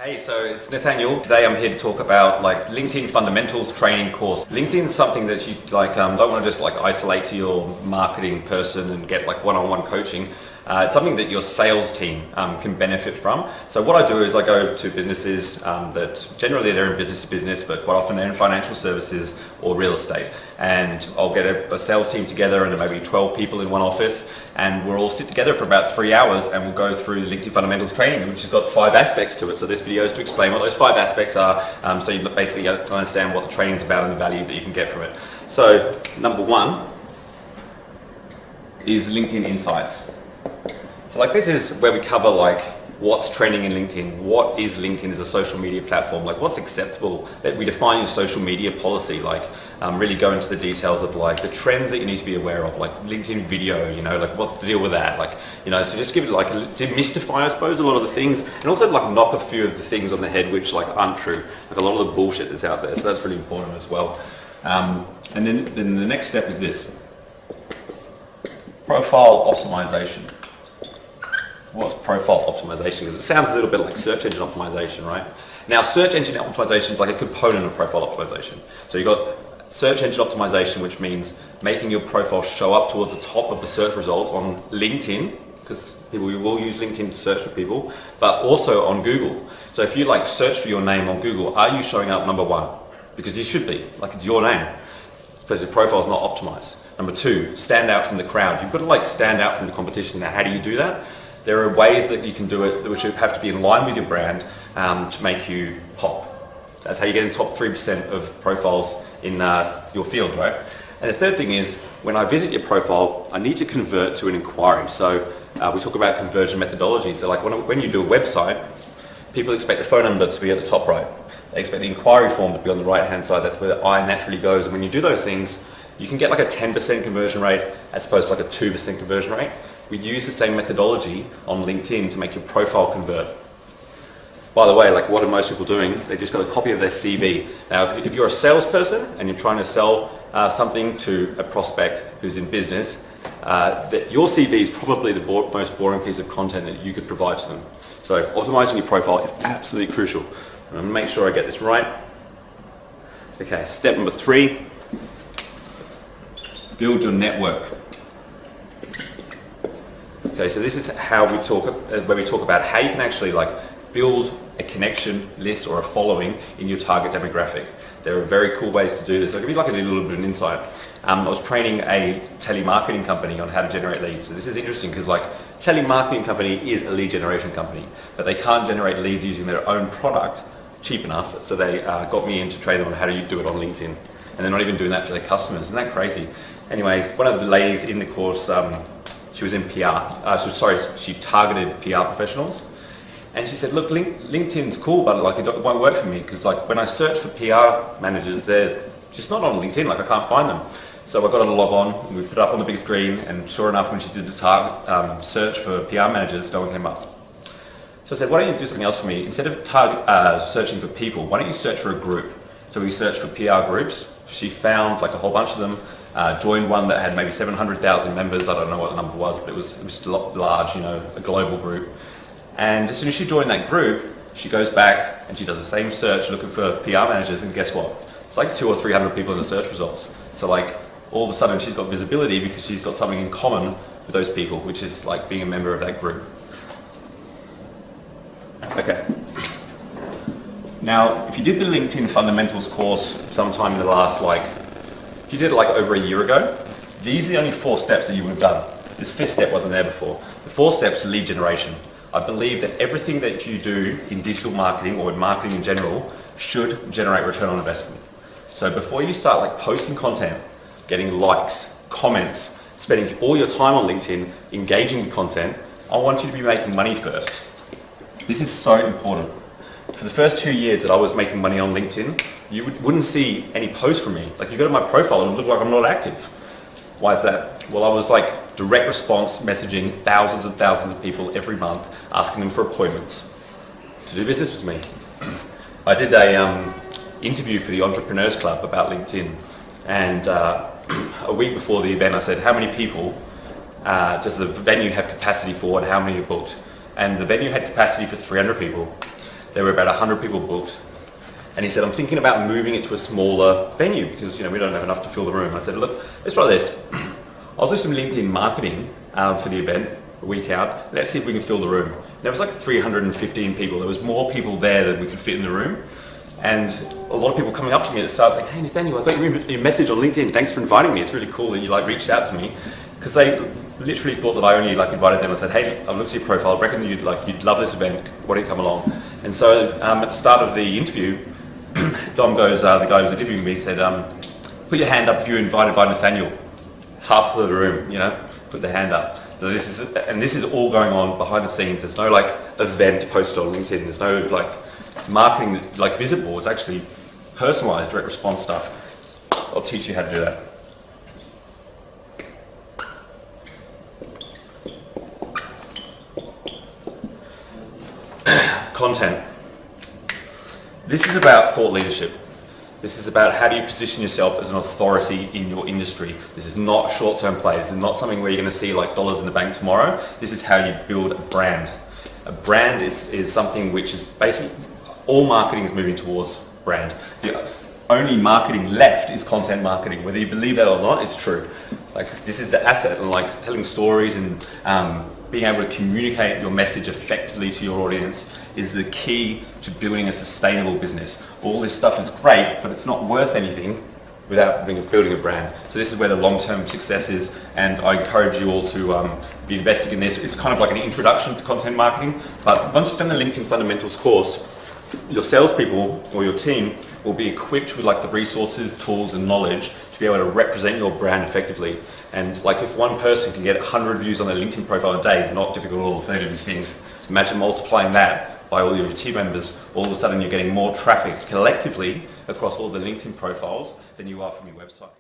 Hey, so it's Nathaniel. Today I'm here to talk about LinkedIn fundamentals training course. LinkedIn is something that you don't want to just isolate to your marketing person and get one-on-one coaching. It's something that your sales team can benefit from. So what I do is I go to businesses that generally they're in business to business, but quite often they're in financial services or real estate. And I'll get a sales team together and maybe 12 people in one office, and we'll all sit together for about 3 hours and we'll go through the LinkedIn fundamentals training, which has got 5 aspects to it. So this video is to explain what those 5 aspects are, so you basically understand what the training is about and the value that you can get from it. So number 1 is LinkedIn Insights. So this is where we cover what's trending in LinkedIn, what is LinkedIn as a social media platform, what's acceptable, that we define your social media policy, really go into the details of the trends that you need to be aware of, LinkedIn video, what's the deal with that, so just give it demystify, I suppose, a lot of the things, and also knock a few of the things on the head which aren't true, a lot of the bullshit that's out there, so that's really important as well. And then the next step is this, profile optimization. What's profile optimization? Because it sounds a little bit like search engine optimization, right? Now, search engine optimization is a component of profile optimization. So you've got search engine optimization, which means making your profile show up towards the top of the search results on LinkedIn, because people will use LinkedIn to search for people, but also on Google. So if you search for your name on Google, are you showing up number 1? Because you should be, it's your name, because your profile is not optimized. Number 2, stand out from the crowd. You've got to stand out from the competition. Now, how do you do that? There are ways that you can do it which have to be in line with your brand to make you pop. That's how you get in the top 3% of profiles in your field, right? And the third thing is, when I visit your profile, I need to convert to an inquiry. So we talk about conversion methodology. So when you do a website, people expect the phone number to be at the top right. They expect the inquiry form to be on the right-hand side. That's where the eye naturally goes. And when you do those things, you can get a 10% conversion rate as opposed to a 2% conversion rate. We use the same methodology on LinkedIn to make your profile convert. By the way, what are most people doing? They just got a copy of their CV. Now, if you're a salesperson and you're trying to sell something to a prospect who's in business, your CV is probably the most boring piece of content that you could provide to them. So optimizing your profile is absolutely crucial. I'm going to make sure I get this right. Okay, step number 3, build your network. Okay, so this is how we talk, where we talk about how you can actually build a connection list or a following in your target demographic. There are very cool ways to do this. I'll give you a little bit of an insight. I was training a telemarketing company on how to generate leads. So this is interesting because telemarketing company is a lead generation company, but they can't generate leads using their own product cheap enough. So they got me in to train them on how do you do it on LinkedIn. And they're not even doing that for their customers. Isn't that crazy? Anyways, one of the ladies in the course, she was in PR. She targeted PR professionals. And she said, look, LinkedIn's cool, but it won't work for me because when I search for PR managers, they're just not on LinkedIn. I can't find them. So I got her to log on, and we put it up on the big screen, and sure enough, when she did the search for PR managers, no one came up. So I said, why don't you do something else for me? Instead of searching for people, why don't you search for a group? So we searched for PR groups. She found a whole bunch of them. Joined one that had maybe 700,000 members. I don't know what the number was, but it was just large, a global group. And as soon as she joined that group, she goes back and she does the same search looking for PR managers, and guess what? It's 200 or 300 people in the search results. So all of a sudden she's got visibility because she's got something in common with those people, which is being a member of that group. Okay. Now, if you did the LinkedIn fundamentals course sometime in the last if you did it over a year ago, these are the only 4 steps that you would have done. This 5th step wasn't there before. The 4th step is lead generation. I believe that everything that you do in digital marketing or in marketing in general should generate return on investment. So before you start posting content, getting likes, comments, spending all your time on LinkedIn, engaging in content, I want you to be making money first. This is so important. For the first 2 years that I was making money on LinkedIn, you wouldn't see any posts from me. You go to my profile and it looked like I'm not active. Why is that? Well, I was direct response messaging thousands and thousands of people every month, asking them for appointments to do business with me. I did a interview for the Entrepreneurs Club about LinkedIn, and a week before the event I said, how many people does the venue have capacity for and how many are booked? And the venue had capacity for 300 people. There were about 100 people booked. And he said, I'm thinking about moving it to a smaller venue because, we don't have enough to fill the room. I said, look, let's try this. I'll do some LinkedIn marketing for the event, a week out. Let's see if we can fill the room. And there was like 315 people. There was more people there than we could fit in the room. And a lot of people coming up to me at the start saying, hey Nathaniel, I got your message on LinkedIn. Thanks for inviting me. It's really cool that you reached out to me. Because they literally thought that I only invited them and said, hey, I've looked at your profile. I reckon you'd love this event. Why don't you come along? And so at the start of the interview, Dom goes, the guy who was interviewing me said, put your hand up if you're invited by Nathaniel. Half of the room, put their hand up. So this is all going on behind the scenes. There's no event posted on LinkedIn. There's no marketing that's visible. It's actually personalized direct response stuff. I'll teach you how to do that. Content. This is about thought leadership. This is about how do you position yourself as an authority in your industry. This is not a short-term play. This is not something where you're going to see dollars in the bank tomorrow. This is how you build a brand. A brand is something which is basically, all marketing is moving towards brand. The only marketing left is content marketing. Whether you believe that or not, it's true. This is the asset, and telling stories and being able to communicate your message effectively to your audience is the key to building a sustainable business. All this stuff is great, but it's not worth anything without building a brand. So this is where the long-term success is, and I encourage you all to be investing in this. It's kind of like an introduction to content marketing, but once you've done the LinkedIn Fundamentals course, your salespeople or your team will be equipped with the resources, tools and knowledge to be able to represent your brand effectively. And if one person can get 100 views on their LinkedIn profile a day, it's not difficult at all to do these things. Imagine multiplying that by all your team members. All of a sudden you're getting more traffic collectively across all the LinkedIn profiles than you are from your website.